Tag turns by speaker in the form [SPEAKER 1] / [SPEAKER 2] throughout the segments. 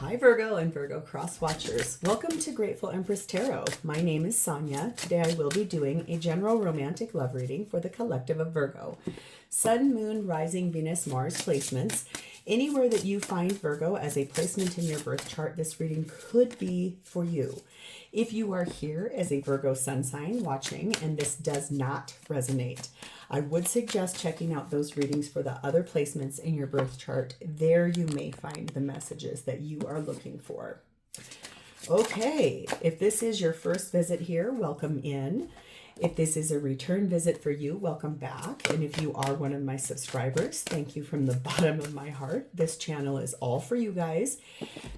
[SPEAKER 1] Hi Virgo and Virgo cross watchers. Welcome to Grateful Empress Tarot. My name is Sonia. Today I will be doing a general romantic love reading for the collective of Virgo. Sun, Moon, Rising, Venus, Mars placements. Anywhere that you find Virgo as a placement in your birth chart, this reading could be for you. If you are here as a Virgo sun sign watching and this does not resonate, I would suggest checking out those readings for the other placements in your birth chart. There you may find the messages that you are looking for. Okay, if this is your first visit here, welcome in. If this is a return visit for you, welcome back. And if you are one of my subscribers, thank you from the bottom of my heart. This channel is all for you guys.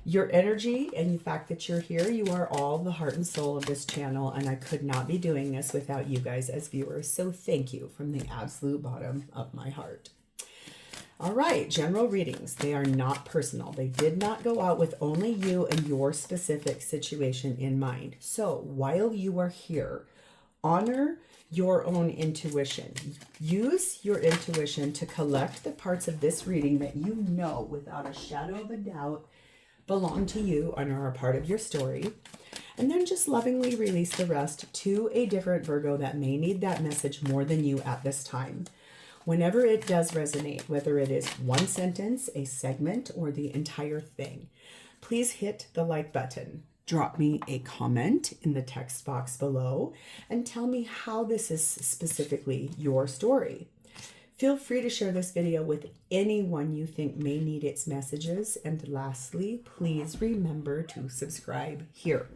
[SPEAKER 1] Your energy and the fact that you're here, you are all the heart and soul of this channel, and I could not be doing this without you guys as viewers. So thank you from the absolute bottom of my heart. All right, general readings. They are not personal. They did not go out with only you and your specific situation in mind. So while you are here, honor your own intuition. Use your intuition to collect the parts of this reading that you know without a shadow of a doubt belong to you and are a part of your story. And then just lovingly release the rest to a different Virgo that may need that message more than you at this time. Whenever it does resonate, whether it is one sentence, a segment, or the entire thing, please hit the like button. Drop me a comment in the text box below and tell me how this is specifically your story. Feel free to share this video with anyone you think may need its messages. And lastly, please remember to subscribe here.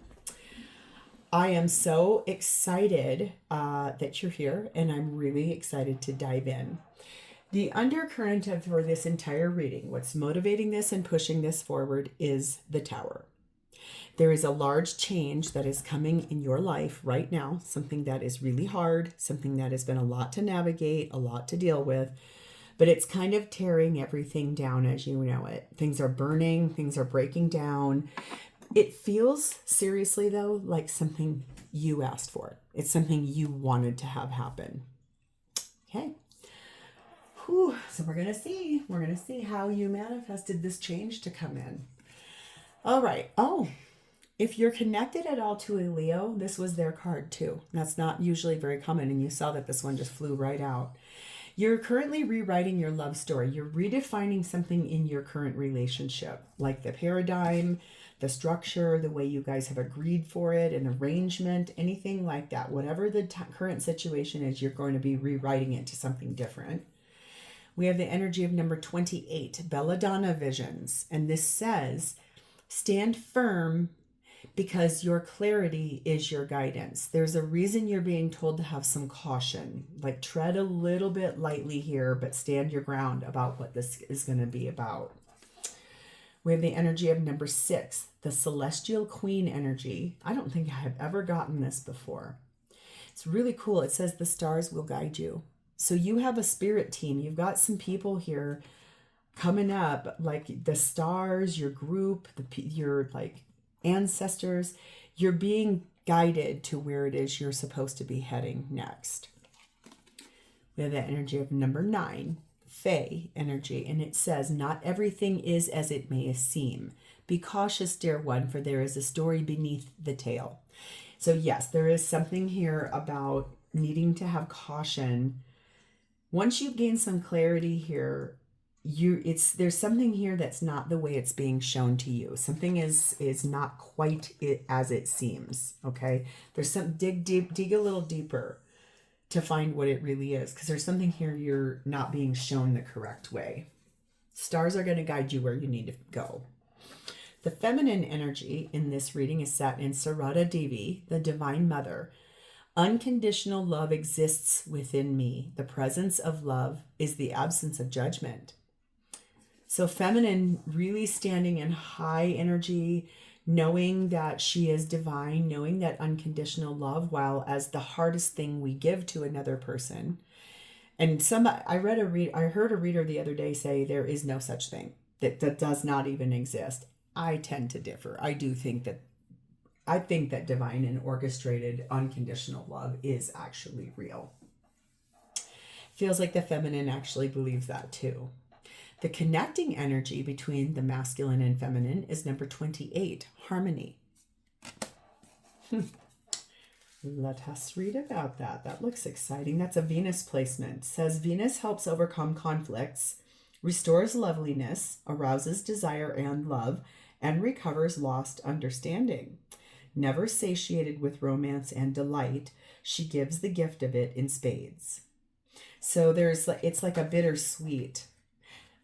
[SPEAKER 1] I am so excited that you're here, and I'm really excited to dive in. The undercurrent for this entire reading, what's motivating this and pushing this forward, is the Tower. There is a large change that is coming in your life right now, something that is really hard, something that has been a lot to navigate, a lot to deal with, but it's kind of tearing everything down as you know it. Things are burning, things are breaking down. It feels, seriously though, like something you asked for. It's something you wanted to have happen. Okay. Whew. So we're going to see. We're going to see how you manifested this change to come in. All right. Oh, if you're connected at all to a Leo, this was their card too. That's not usually very common, and you saw that this one just flew right out. You're currently rewriting your love story. You're redefining something in your current relationship, like the paradigm, the structure, the way you guys have agreed for it, an arrangement, anything like that. Whatever the current situation is, you're going to be rewriting it to something different. We have the energy of number 28, Belladonna Visions, and this says, stand firm because your clarity is your guidance. There's a reason you're being told to have some caution, like tread a little bit lightly here, but stand your ground about what this is going to be about. We have the energy of number 6, the Celestial Queen energy. I don't think I have ever gotten this before. It's really cool. It says the stars will guide you. So you have a spirit team. You've got some people here coming up, like the stars, your group, your like ancestors. You're being guided to where it is you're supposed to be heading next. We have the energy of number 9, Fae energy, and it says, not everything is as it may seem. Be cautious, dear one, for there is a story beneath the tale. So yes, there is something here about needing to have caution. Once you gain some clarity here, there's something here that's not the way it's being shown to you. Something is not quite as it seems. Okay, there's some dig a little deeper to find what it really is, because there's something here you're not being shown the correct way. Stars are going to guide you where you need to go. The feminine energy in this reading is sat in Sarada Devi, the Divine Mother. Unconditional love exists within me. The presence of love is the absence of judgment. So feminine, really standing in high energy, knowing that she is divine, knowing that unconditional love, while as the hardest thing we give to another person. And I heard a reader the other day say there is no such thing, that does not even exist. I tend to differ. I think that divine and orchestrated unconditional love is actually real. Feels like the feminine actually believes that too. The connecting energy between the masculine and feminine is number 28, harmony. Let us read about that. That looks exciting. That's a Venus placement. It says Venus helps overcome conflicts, restores loveliness, arouses desire and love, and recovers lost understanding. Never satiated with romance and delight, she gives the gift of it in spades. So it's like a bittersweet.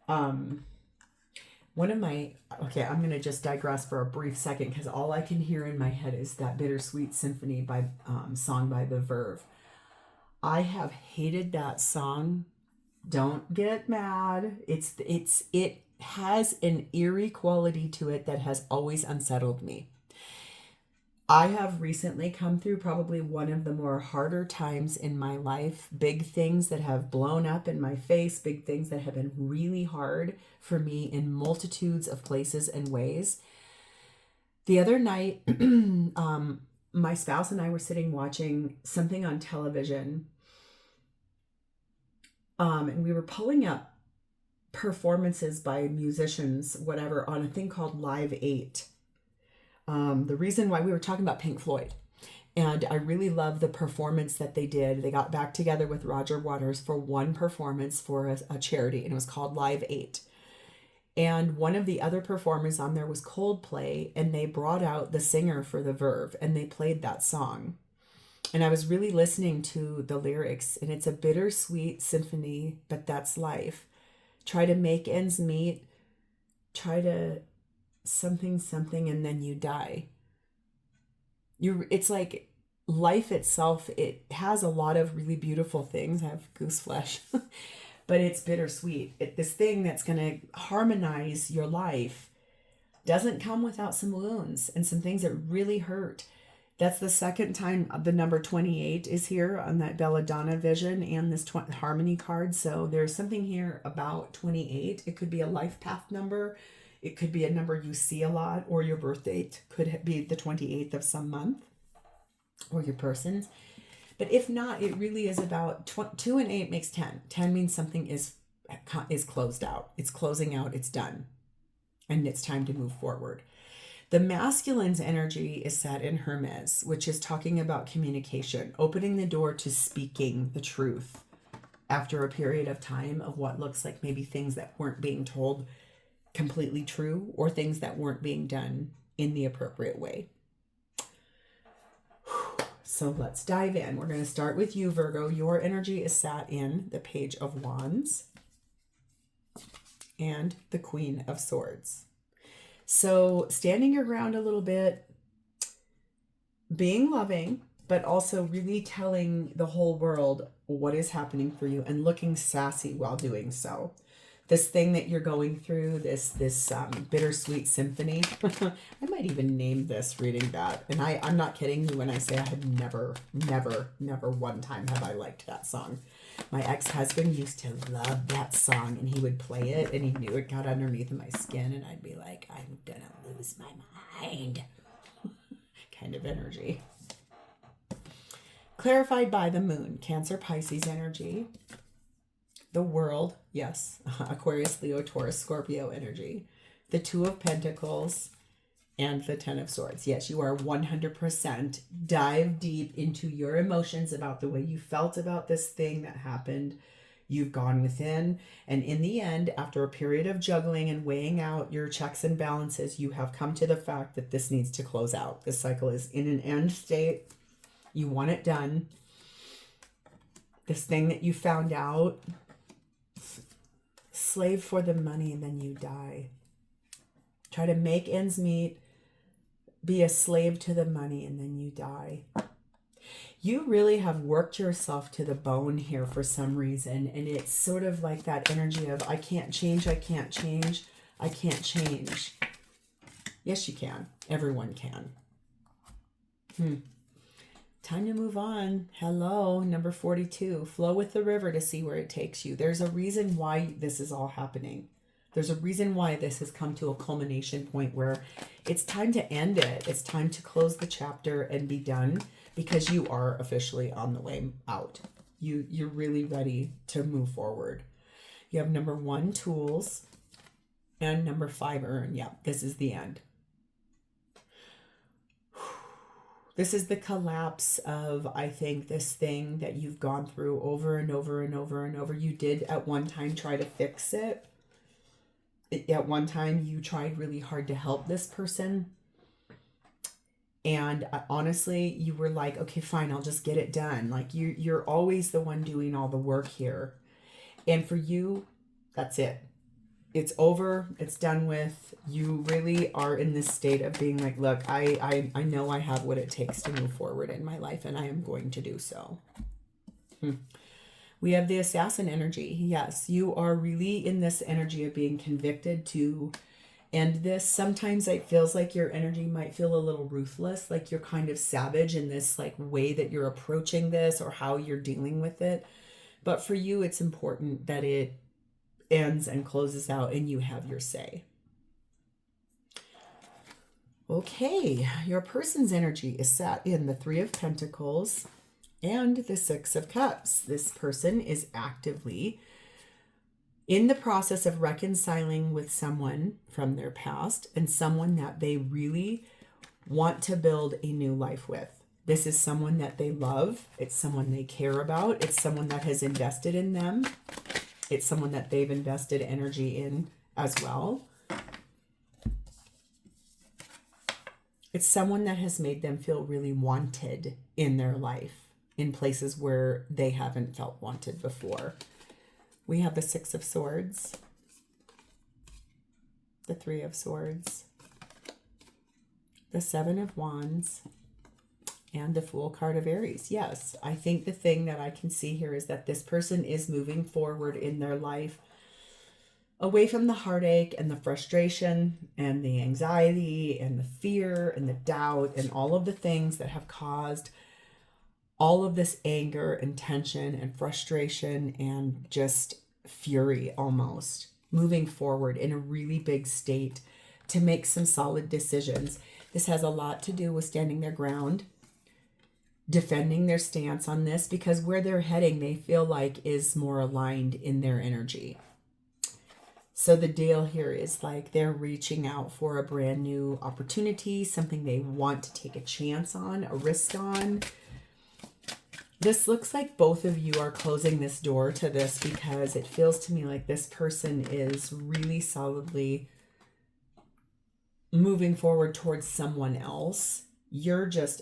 [SPEAKER 1] Okay, I'm going to just digress for a brief second because all I can hear in my head is that Bittersweet Symphony by song by the Verve. I have hated that song. Don't get mad. It has an eerie quality to it that has always unsettled me. I have recently come through probably one of the more harder times in my life. Big things that have blown up in my face, big things that have been really hard for me in multitudes of places and ways. The other night, my spouse and I were sitting watching something on television, and we were pulling up performances by musicians, whatever, on a thing called Live 8. The reason why we were talking about Pink Floyd, and I really love the performance that they did. They got back together with Roger Waters for one performance for a charity, and it was called Live 8. And one of the other performers on there was Coldplay, and they brought out the singer for the Verve, and they played that song. And I was really listening to the lyrics, and it's a bittersweet symphony, but that's life. Try to make ends meet, try to something, and then you die. It's like life itself, it has a lot of really beautiful things. I have goose flesh. But it's bittersweet. This thing that's going to harmonize your life doesn't come without some wounds and some things that really hurt. That's the second time the number 28 is here on that Belladonna vision and this harmony card. So there's something here about 28. It could be a life path number. It could be a number you see a lot, or your birth date could be the 28th of some month, or your person's. But if not, it really is about 2 and 8 makes 10. 10 means something is closed out. It's closing out. It's done. And it's time to move forward. The masculine's energy is set in Hermes, which is talking about communication, opening the door to speaking the truth after a period of time of what looks like maybe things that weren't being told completely true, or things that weren't being done in the appropriate way. So let's dive in. We're going to start with you, Virgo. Your energy is sat in the Page of Wands and the Queen of Swords. So standing your ground a little bit, being loving, but also really telling the whole world what is happening for you and looking sassy while doing so. This thing that you're going through, this bittersweet symphony. I might even name this reading that. And I'm not kidding you when I say I have never one time have I liked that song. My ex-husband used to love that song, and he would play it, and he knew it got underneath my skin, and I'd be like, I'm gonna lose my mind. Kind of energy. Clarified by the moon, Cancer, Pisces energy. The world, yes, Aquarius, Leo, Taurus, Scorpio energy. The Two of Pentacles and the Ten of Swords. Yes, you are 100% dive deep into your emotions about the way you felt about this thing that happened. You've gone within, and in the end, after a period of juggling and weighing out your checks and balances, you have come to the fact that this needs to close out. This cycle is in an end state. You want it done. This thing that you found out, slave for the money and then you die. Try to make ends meet, be a slave to the money, and then you die. You really have worked yourself to the bone here for some reason, and it's sort of like that energy of I can't change, I can't change, I can't change. Yes, you can. Everyone can. Time to move on. Hello, number 42. Flow with the river to see where it takes you. There's a reason why this is all happening. There's a reason why this has come to a culmination point where it's time to end it. It's time to close the chapter and be done, because you are officially on the way out. You're really ready to move forward. You have number 1, tools, and number 5, earn. Yeah, this is the end. This is the collapse of, I think, this thing that you've gone through over and over and over and over. You did at one time try to fix it. At one time, you tried really hard to help this person. And honestly, you were like, okay, fine, I'll just get it done. Like you're always the one doing all the work here. And for you, that's it. It's over. It's done with. You really are in this state of being like, look, I know I have what it takes to move forward in my life, and I am going to do so. We have the assassin energy. Yes, you are really in this energy of being convicted to end this. Sometimes it feels like your energy might feel a little ruthless, like you're kind of savage in this like way that you're approaching this or how you're dealing with it. But for you, it's important that it ends and closes out and you have your say. Okay, your person's energy is sat in the 3 of Pentacles and the 6 of Cups. This person is actively in the process of reconciling with someone from their past and someone that they really want to build a new life with. This is someone that they love. It's someone they care about. It's someone that has invested in them. It's someone that they've invested energy in as well. It's someone that has made them feel really wanted in their life, in places where they haven't felt wanted before. We have the 6 of Swords, the 3 of Swords, the 7 of Wands, and the Fool card of Aries. Yes, I think the thing that I can see here is that this person is moving forward in their life away from the heartache and the frustration and the anxiety and the fear and the doubt and all of the things that have caused all of this anger and tension and frustration and just fury, almost moving forward in a really big state to make some solid decisions. This has a lot to do with standing their ground, defending their stance on this, because where they're heading, they feel like is more aligned in their energy. So the deal here is like they're reaching out for a brand new opportunity, something they want to take a chance on, a risk on. This looks like both of you are closing this door to this because it feels to me like this person is really solidly moving forward towards someone else. You're just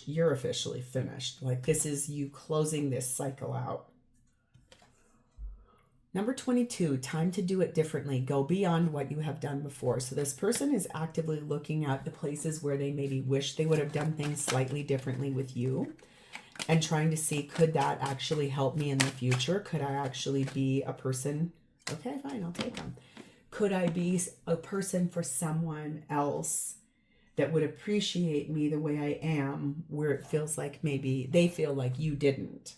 [SPEAKER 1] you're officially finished. Like this is you closing this cycle out. Number 22, time to do it differently. Go beyond what you have done before. So this person is actively looking at the places where they maybe wish they would have done things slightly differently with you and trying to see, could that actually help me in the future? Could I actually be a person? Okay, fine, I'll take them. Could I be a person for someone else that would appreciate me the way I am, where it feels like maybe they feel like you didn't?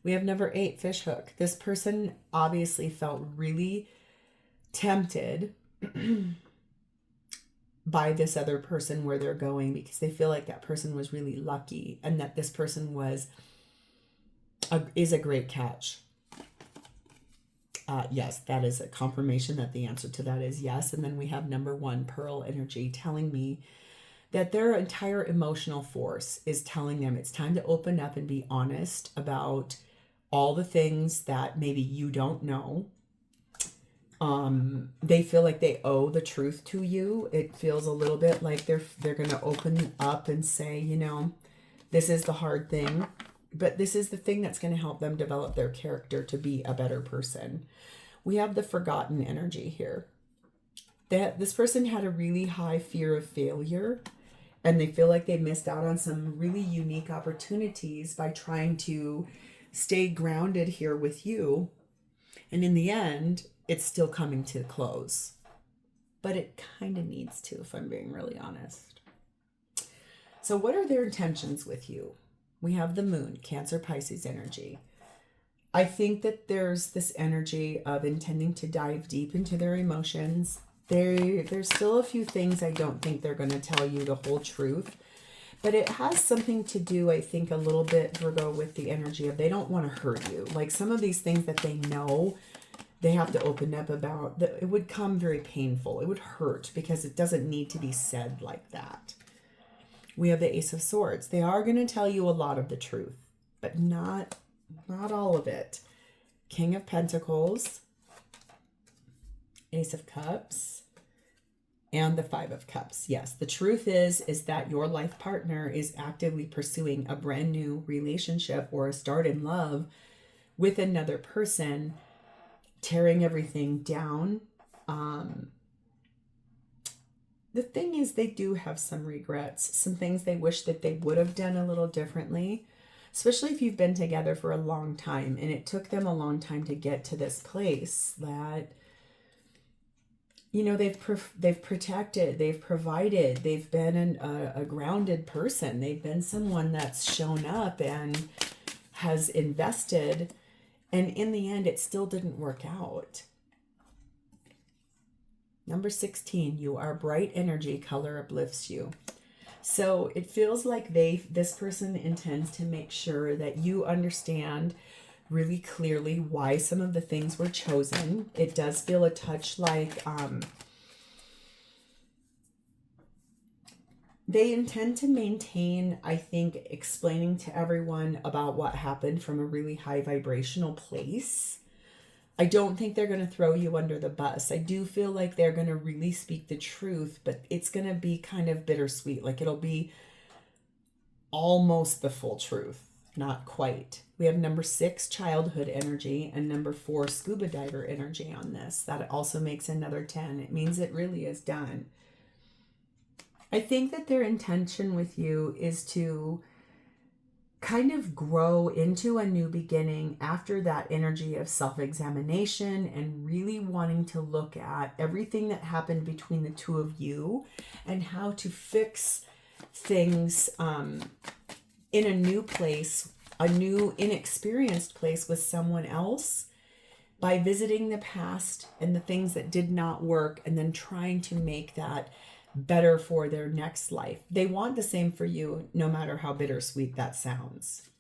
[SPEAKER 1] We have number 8, fishhook. This person obviously felt really tempted by this other person where they're going because they feel like that person was really lucky and that this person is a great catch. Yes, that is a confirmation that the answer to that is yes. And then we have number 1, pearl energy, telling me that their entire emotional force is telling them it's time to open up and be honest about all the things that maybe you don't know. They feel like they owe the truth to you. It feels a little bit like they're going to open up and say, you know, this is the hard thing, but this is the thing that's going to help them develop their character to be a better person. We have the forgotten energy here. That this person had a really high fear of failure, and they feel like they missed out on some really unique opportunities by trying to stay grounded here with you. And in the end, it's still coming to a close. But it kind of needs to, if I'm being really honest. So what are their intentions with you? We have the moon, Cancer, Pisces energy. I think that there's this energy of intending to dive deep into their emotions. There's still a few things I don't think they're going to tell you the whole truth. But it has something to do, I think, a little bit, Virgo, with the energy of they don't want to hurt you. Like some of these things that they know they have to open up about, that it would come very painful. It would hurt because it doesn't need to be said like that. We have the Ace of Swords. They are going to tell you a lot of the truth, but not all of it. King of Pentacles, Ace of Cups, and the Five of Cups. Yes, the truth is that your life partner is actively pursuing a brand new relationship or a start in love with another person, tearing everything down. The thing is, they do have some regrets, some things they wish that they would have done a little differently, especially if you've been together for a long time and it took them a long time to get to this place that, you know, they've protected, they've provided, they've been a grounded person. They've been someone that's shown up and has invested, and in the end, it still didn't work out. Number 16, you are bright energy, color uplifts you. So it feels like this person intends to make sure that you understand really clearly why some of the things were chosen. It does feel a touch like they intend to maintain, I think, explaining to everyone about what happened from a really high vibrational place. I don't think they're going to throw you under the bus. I do feel like they're going to really speak the truth, but it's going to be kind of bittersweet. Like it'll be almost the full truth, not quite. We have number 6, childhood energy, and number 4, scuba diver energy on this. That also makes another 10. It means it really is done. I think that their intention with you is to kind of grow into a new beginning after that energy of self-examination and really wanting to look at everything that happened between the two of you and how to fix things in a new place, a new inexperienced place with someone else, by visiting the past and the things that did not work and then trying to make that better for their next life. They want the same for you, no matter how bittersweet that sounds.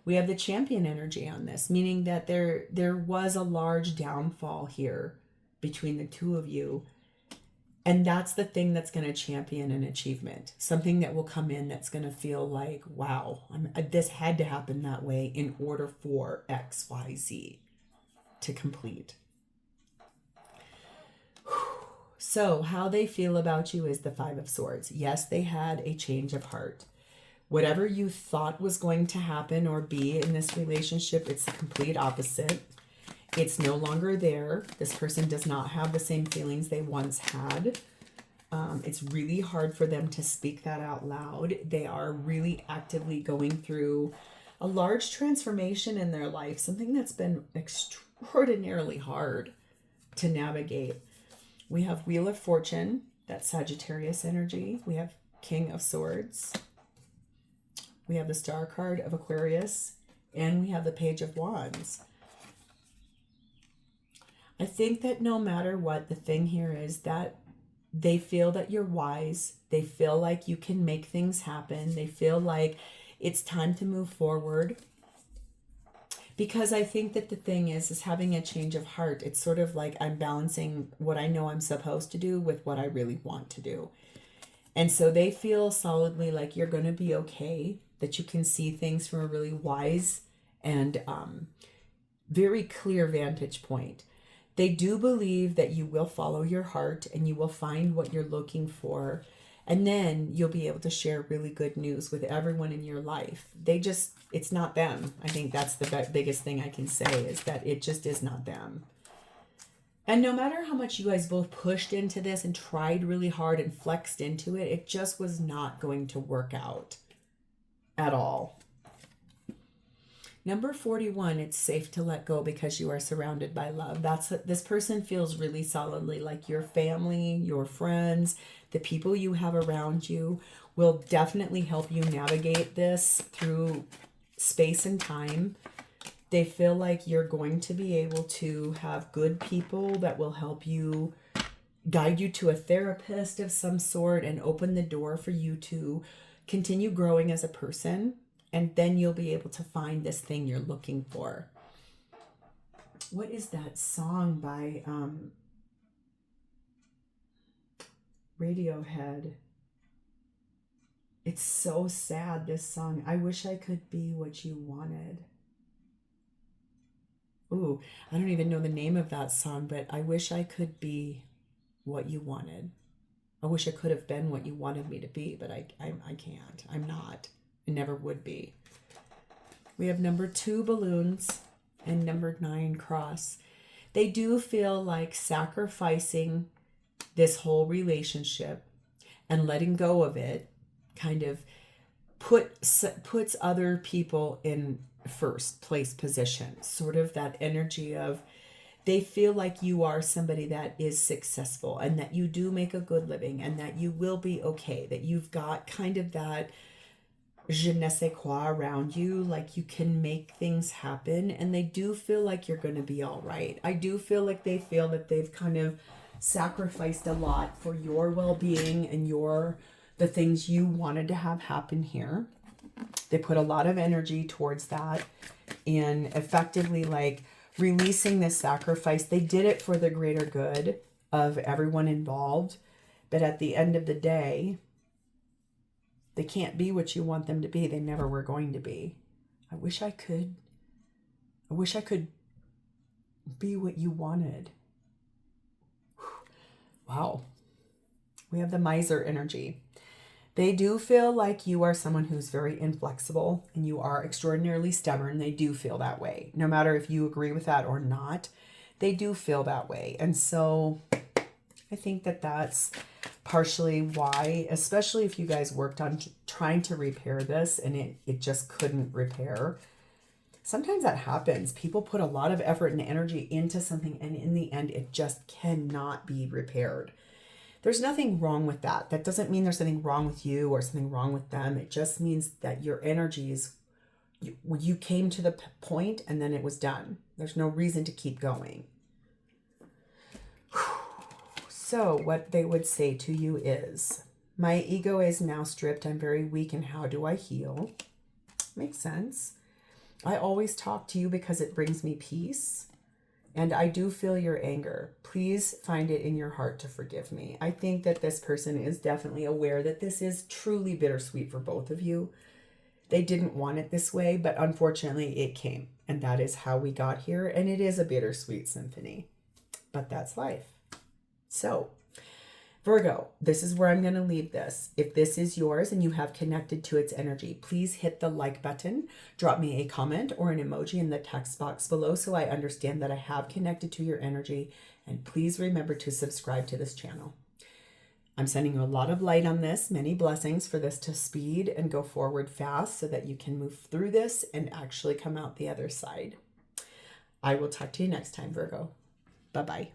[SPEAKER 1] We have the champion energy on this, meaning that there was a large downfall here between the two of you. And that's the thing that's going to champion an achievement. Something that will come in that's going to feel like, wow, this had to happen that way in order for X, Y, Z to complete. So how they feel about you is the Five of Swords. Yes, they had a change of heart. Whatever you thought was going to happen or be in this relationship, it's the complete opposite. It's no longer there. This person does not have the same feelings they once had. It's really hard for them to speak that out loud. They are really actively going through a large transformation in their life, something that's been extraordinarily hard to navigate. We have Wheel of Fortune, that's Sagittarius energy. We have King of Swords. We have the Star card of Aquarius. And we have the Page of Wands. I think that no matter what, the thing here is that they feel that you're wise. They feel like you can make things happen. They feel like it's time to move forward. Because I think that the thing is having a change of heart. It's sort of like I'm balancing what I know I'm supposed to do with what I really want to do. And so they feel solidly like you're going to be okay, that you can see things from a really wise and very clear vantage point. They do believe that you will follow your heart and you will find what you're looking for. And then you'll be able to share really good news with everyone in your life. It's not them. I think that's the biggest thing I can say, is that it just is not them. And no matter how much you guys both pushed into this and tried really hard and flexed into it, it just was not going to work out at all. Number 41, it's safe to let go because you are surrounded by love. This person feels really solidly like your family, your friends, the people you have around you will definitely help you navigate this through space and time. They feel like you're going to be able to have good people that will help you, guide you to a therapist of some sort, and open the door for you to continue growing as a person, and then you'll be able to find this thing you're looking for. What is that song by Radiohead? It's so sad, this song. I wish I could be what you wanted. Ooh, I don't even know the name of that song, but I wish I could be what you wanted. I wish I could have been what you wanted me to be, but I can't. I'm not. I never would be. We have number 2 balloons and number 9 cross. They do feel like sacrificing this whole relationship and letting go of it kind of puts other people in first place position. Sort of that energy of they feel like you are somebody that is successful and that you do make a good living and that you will be okay, that you've got kind of that je ne sais quoi around you, like you can make things happen, and they do feel like you're going to be all right. I do feel like they feel that they've kind of sacrificed a lot for your well-being and the things you wanted to have happen here. They put a lot of energy towards that and effectively like releasing this sacrifice. They did it for the greater good of everyone involved, but at the end of the day, they can't be what you want them to be. They never were going to be. I wish I could be what you wanted. Wow. We have the miser energy. They do feel like you are someone who's very inflexible and you are extraordinarily stubborn. They do feel that way. No matter if you agree with that or not, they do feel that way. And so I think that that's partially why, especially if you guys worked on trying to repair this and it just couldn't repair. Sometimes that happens. People put a lot of effort and energy into something and in the end, it just cannot be repaired. There's nothing wrong with that. That doesn't mean there's something wrong with you or something wrong with them. It just means that your energies, you came to the point and then it was done. There's no reason to keep going. So what they would say to you is, my ego is now stripped. I'm very weak, and how do I heal? Makes sense. I always talk to you because it brings me peace. And I do feel your anger. Please find it in your heart to forgive me. I think that this person is definitely aware that this is truly bittersweet for both of you. They didn't want it this way, but unfortunately it came. And that is how we got here. And it is a bittersweet symphony. But that's life. So, Virgo, this is where I'm going to leave this. If this is yours and you have connected to its energy, please hit the like button, drop me a comment or an emoji in the text box below so I understand that I have connected to your energy, and please remember to subscribe to this channel. I'm sending you a lot of light on this, many blessings for this to speed and go forward fast so that you can move through this and actually come out the other side. I will talk to you next time, Virgo. Bye-bye.